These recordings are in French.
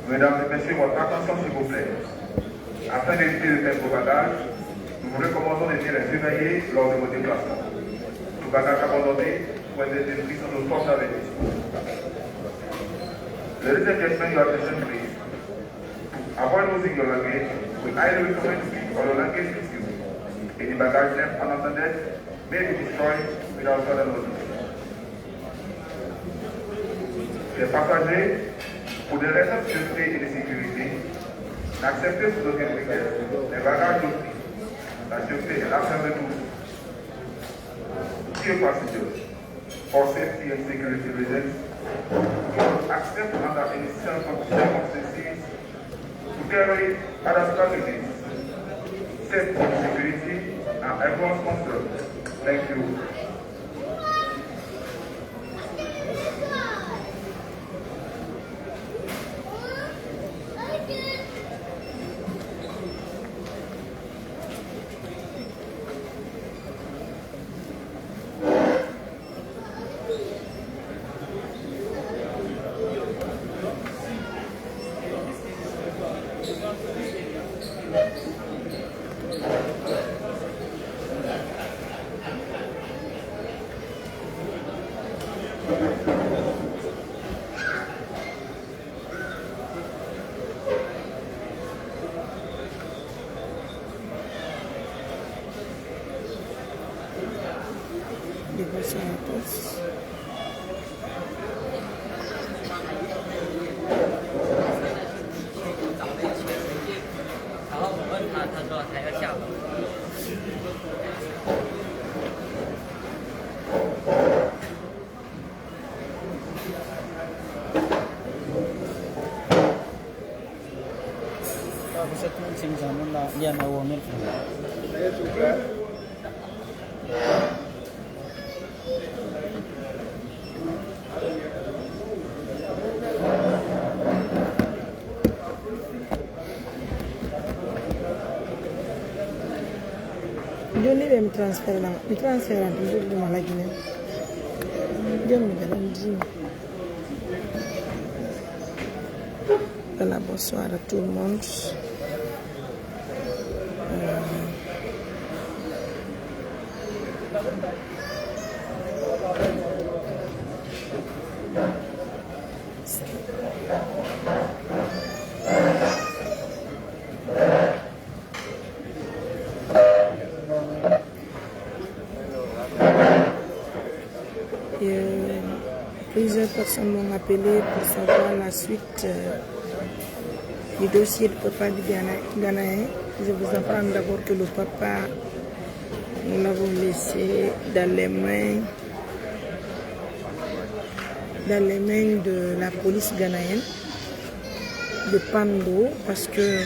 Mesdames et messieurs, votre attention s'il vous plaît. Afin d'éviter de perdre vos bagages, nous vous recommandons de bien les surveiller lors de vos déplacements. Tout bagage abandonné ou identifié sont nos forces d'avertissement. Ladies and gentlemen, your attention please. To avoid losing your luggage, we highly recommend to keep all your luggage with you. Any baggage left unattended may be destroyed without further notice. Les passagers, pour des raisons de sûreté et de sécurité, n'acceptez sous aucun prétexte les bagages d'autrui. La sûreté est l'affaire de tous. Dear passengers, for safety and security reasons, we must accept under any circumstances to carry other strategies. Safety and security are everyone's concern. Thank you. Johnny me transfert là, me transfert à toujours de ma Guinée. Johnny me donne 10 000. Voilà, bonsoir à tout le monde. Plusieurs personnes m'ont appelé pour savoir la suite du dossier du papa du Ghanéen. Je vous apprends d'abord que le papa, nous l'avons laissé dans les mains de la police ghanéenne de Pando parce que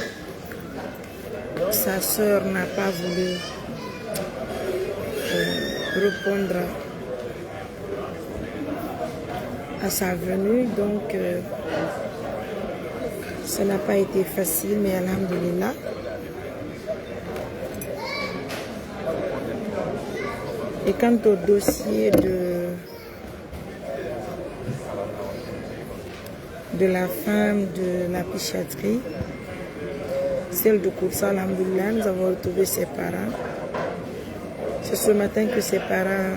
sa sœur n'a pas voulu répondre à sa venue, donc ça n'a pas été facile, mais alhamdulillah. Et quant au dossier de la femme de la psychiatrie, celle de Koursa, alhamdulillah, nous avons retrouvé ses parents. C'est ce matin que ses parents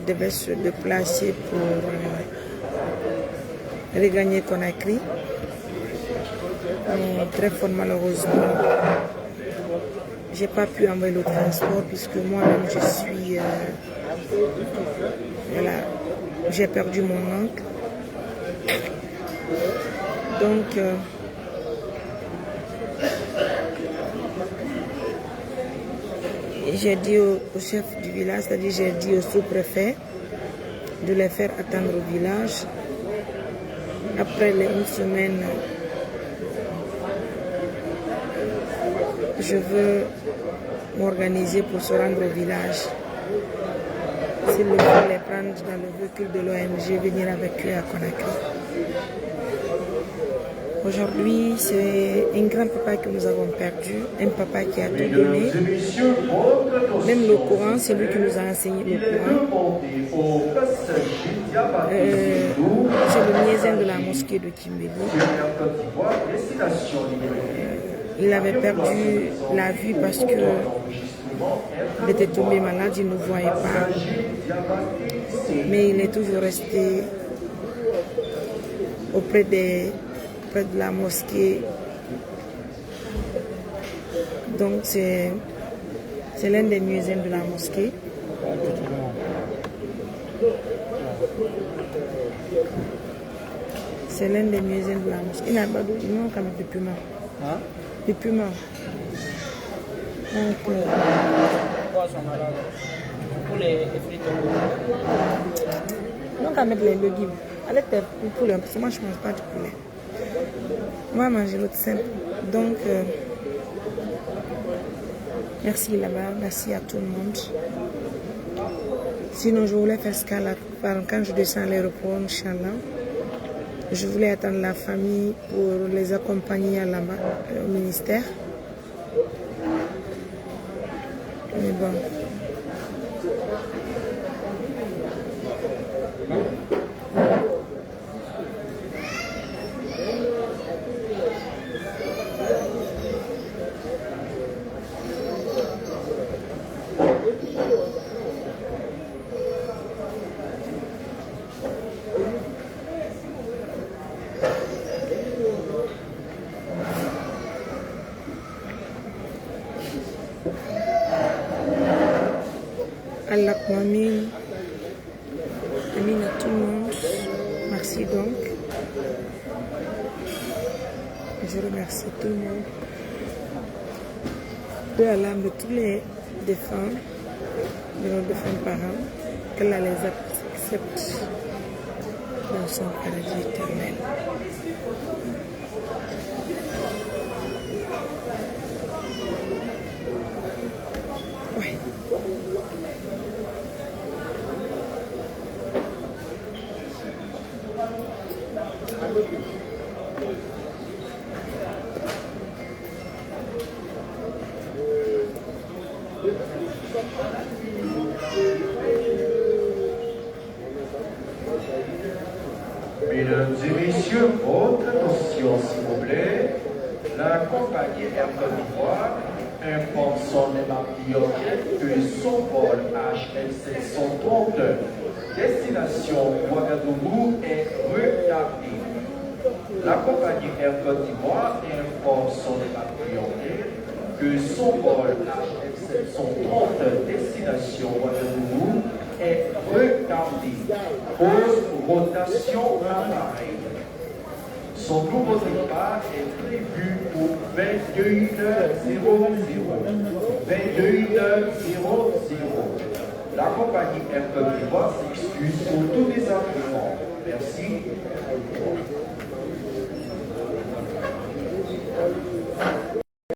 devaient se déplacer pour regagner Conakry. Mais très fort malheureusement, j'ai pas pu envoyer le transport puisque moi-même je suis voilà, j'ai perdu mon oncle. Donc j'ai dit au chef du village, c'est-à-dire j'ai dit au sous-préfet de les faire attendre au village. Après une semaine, je veux m'organiser pour se rendre au village. S'il le faut, les prendre dans le véhicule de l'ONG, venir avec eux à Conakry. Aujourd'hui, c'est un grand papa que nous avons perdu, un papa qui a tout donné. Même le Coran, c'est lui qui nous a enseigné le Coran. Je le muezzin de la mosquée de Kimbeli. Il avait perdu la vue parce que il était tombé malade, il ne voyait pas. Mais il est toujours resté auprès de la mosquée. Donc c'est l'un des muezzins de la mosquée. C'est l'un des muezzins de la mosquée. Il n'a pas de nom quand même de puma. Hein? De puma. Donc, pour les frites. Donc, à mettre les légumes. Allez, pour poulet, parce que moi, je ne mange pas de poulet. Moi, je mange l'autre simple. Donc, merci là-bas, merci à tout le monde. Sinon, je voulais faire ce cas-là quand je descends à l'aéroport, Inch'Allah. Je voulais attendre la famille pour les accompagner là-bas au ministère. Mais bon. Allah Amin. Amin à tout le monde. Merci donc. Je remercie tout le monde. De l'âme de tous les défunts, de nos défunts parents, qu'Allah les accepte dans son paradis éternel. Ouais. Mesdames et messieurs, votre attention s'il vous plaît. La compagnie Air Côte d'Ivoire informe son émailleur que son vol HL730 destination Ouagadougou est retardé. La compagnie Air Côte d'Ivoire informe son émailleur que son vol HL730 destination Ouagadougou est retardé. Pause rotation appareil. Son nouveau départ est prévu pour 21h00. 21h00. La compagnie Air Côte d'Ivoire s'excuse pour tout désagrément. Merci.